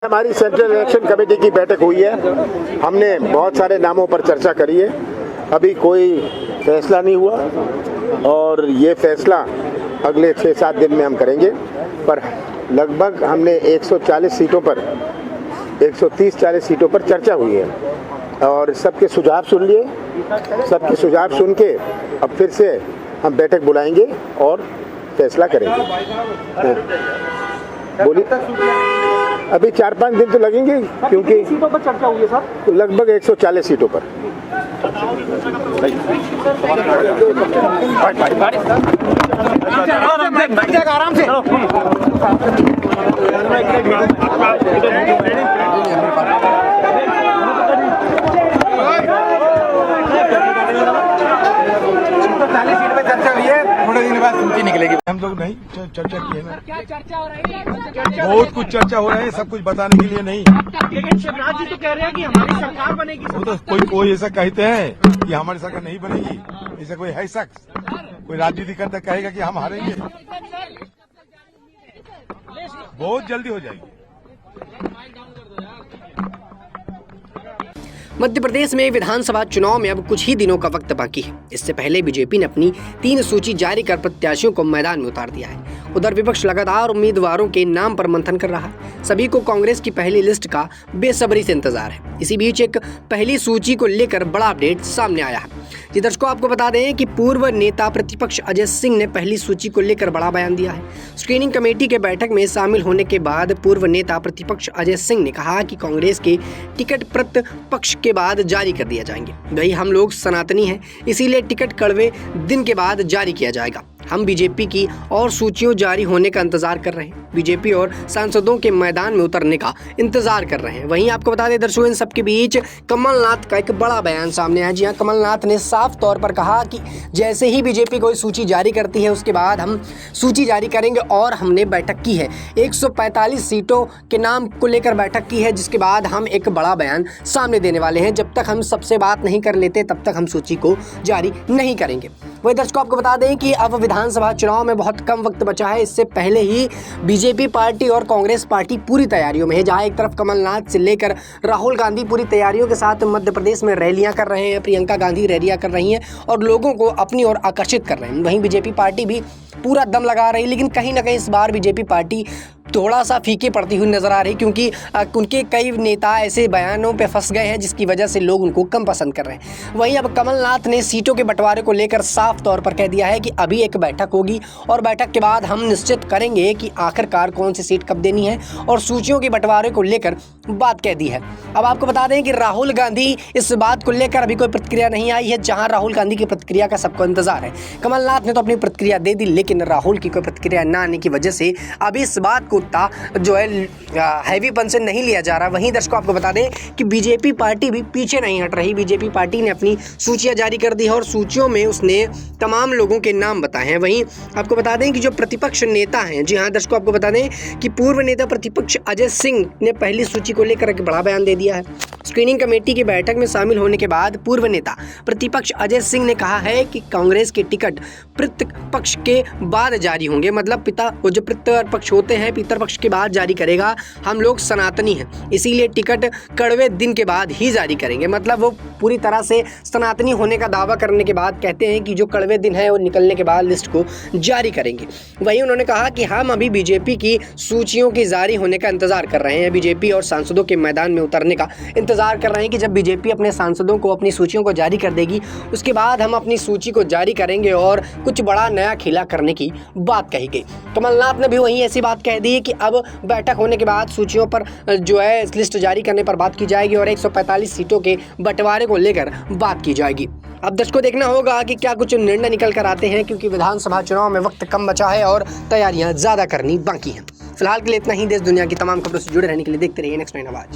हमारी central election committee की बैठक हुई है। हमने बहुत सारे नामों पर चर्चा करी है। अभी कोई फैसला नहीं हुआ और ये फैसला अगले 6-7 दिन में हम करेंगे। पर लगभग हमने 140 सीटों पर 130-40 सीटों पर चर्चा हुई है और सबके सुझाव सुन लिए। सबके सुझाव सुन के अब फिर से हम बैठक बुलाएंगे और फैसला करेंगे। बोलिए। अभी 4-5 दिन तो लगेंगे क्योंकि सीटों पर चर्चा हुई है सर। लगभग 140 सीटों पर। आराम से सीट पे चर्चा हुई है। थोड़े दिन बाद सूची निकलेगी। हम लोग नहीं चर्चा किए ना। क्या चर्चा हो रही है? बहुत कुछ चर्चा हो रहा है, सब कुछ बताने के लिए नहीं। लेकिन शिवराज जी तो कह रहे हैं कि हमारी सरकार बनेगी। वो तो कोई ऐसा कहते हैं कि हमारी सरकार नहीं बनेगी। ऐसा कोई है शख्स, कोई राजनीति करता कहेगा कि हम हारेंगे? बहुत जल्दी हो जाएगी। मध्य प्रदेश में विधानसभा चुनाव में अब कुछ ही दिनों का वक्त बाकी है। इससे पहले बीजेपी ने अपनी 3 सूची जारी कर प्रत्याशियों को मैदान में उतार दिया है। उधर विपक्ष लगातार उम्मीदवारों के नाम पर मंथन कर रहा है। सभी को कांग्रेस की पहली लिस्ट का बेसब्री से इंतजार है। इसी बीच एक पहली सूची को लेकर बड़ा अपडेट सामने आया है। जी दर्शकों, आपको बता दें कि पूर्व नेता प्रतिपक्ष अजय सिंह ने पहली सूची को लेकर बड़ा बयान दिया है। स्क्रीनिंग कमेटी के बैठक में शामिल होने के बाद पूर्व नेता प्रतिपक्ष अजय सिंह ने कहा कि कांग्रेस के टिकट प्रतिपक्ष के बाद जारी कर दिया जाएंगे। वही हम लोग सनातनी हैं, इसीलिए टिकट कड़वे दिन के बाद जारी किया जाएगा। हम बीजेपी की और सूचियों जारी होने का इंतजार कर रहे हैं। बीजेपी और सांसदों के मैदान में उतरने का इंतजार कर रहे हैं। वहीं आपको बता दें दर्शकों, इन सबके बीच कमलनाथ का एक बड़ा बयान सामने आया। जी हां, कमलनाथ ने साफ तौर पर कहा कि जैसे ही बीजेपी कोई सूची जारी करती है उसके बाद हम सूची जारी करेंगे और हमने बैठक की है। 145 सीटों के नाम को लेकर बैठक की है, जिसके बाद हम एक बड़ा बयान सामने देने वाले हैं। जब तक हम सबसे बात नहीं कर लेते तब तक हम सूची को जारी नहीं करेंगे। वही दर्शकों, आपको बता दें कि अब विधानसभा चुनाव में बहुत कम वक्त बचा है। इससे पहले ही बीजेपी पार्टी और कांग्रेस पार्टी पूरी तैयारियों में है। जहां एक तरफ कमलनाथ से लेकर राहुल गांधी पूरी तैयारियों के साथ मध्य प्रदेश में रैलियां कर रहे हैं, प्रियंका गांधी रैलियां कर रही हैं और लोगों को अपनी ओर आकर्षित कर रहे हैं। वहीं बीजेपी पार्टी भी पूरा दम लगा रही है, लेकिन कहीं ना कहीं इस बार बीजेपी पार्टी थोड़ा सा फीके पड़ती हुई नजर आ रही, क्योंकि उनके कई नेता ऐसे बयानों पे फंस गए हैं जिसकी वजह से लोग उनको कम पसंद कर रहे हैं। वहीं अब कमलनाथ ने सीटों के बंटवारे को लेकर साफ तौर पर कह दिया है कि अभी एक बैठक होगी और बैठक के बाद हम निश्चित करेंगे कि आखिरकार कौन सी सीट कब देनी है, और सूचियों के बंटवारे को लेकर बात कह दी है। अब आपको बता दें कि राहुल गांधी इस बात को लेकर अभी कोई प्रतिक्रिया नहीं आई है। जहां राहुल गांधी की प्रतिक्रिया का सबको इंतजार है। कमलनाथ ने तो अपनी प्रतिक्रिया दे दी, लेकिन राहुल की कोई प्रतिक्रिया न आने की वजह से अभी इस बात को जो है हैवीपन से नहीं लिया जा रहा। वहीं दर्शकों, आपको बता दें कि बीजेपी पार्टी भी पीछे नहीं हट रही। बीजेपी पार्टी ने अपनी सूचियां जारी कर दी है और सूचियों में उसने तमाम लोगों के नाम बताए हैं। वहीं आपको बता दें कि जो प्रतिपक्ष नेता हैं, जी हां दर्शकों, आपको बता दें कि पूर्व नेता प्रतिपक्ष अजय सिंह ने पहली सूची को लेकर एक बड़ा बयान दे दिया है। स्क्रीनिंग कमेटी की बैठक में शामिल होने के बाद पूर्व नेता प्रतिपक्ष अजय सिंह ने कहा है कि कांग्रेस के टिकट पितृपक्ष के बाद जारी होंगे। मतलब वो जो पितृपक्ष होते हैं, पितृपक्ष के बाद जारी करेगा। हम लोग सनातनी हैं, इसीलिए टिकट कड़वे दिन के बाद ही जारी करेंगे। मतलब वो पूरी तरह से सनातनी होने का दावा करने के बाद कहते हैं कि जो कड़वे दिन है वो निकलने के बाद लिस्ट को जारी करेंगे। वहीं उन्होंने कहा कि हम अभी बीजेपी की सूचियों की जारी होने का इंतजार कर रहे हैं। बीजेपी और सांसदों के मैदान में उतरने का इंतजार कर रहे हैं कि जब बीजेपी अपने सांसदों को अपनी सूचियों को जारी कर देगी उसके बाद हम अपनी सूची को जारी करेंगे और कुछ बड़ा नया खेला करने की बात कही गई। कमलनाथ ने भी वहीं ऐसी बात कह दी कि अब बैठक होने के बाद सूचियों पर जो है लिस्ट जारी करने पर बात की जाएगी और 145 सीटों के बंटवारे को लेकर बात की जाएगी। अब दर्शकों, देखना होगा कि क्या कुछ निर्णय निकल कर आते हैं, क्योंकि विधानसभा चुनाव में वक्त कम बचा है और तैयारियां ज़्यादा करनी बाकी हैं। फिलहाल के लिए इतना ही। देश दुनिया की तमाम खबरों से जुड़े रहने के लिए देखते रहिए नेक्स्ट 9 आवाज।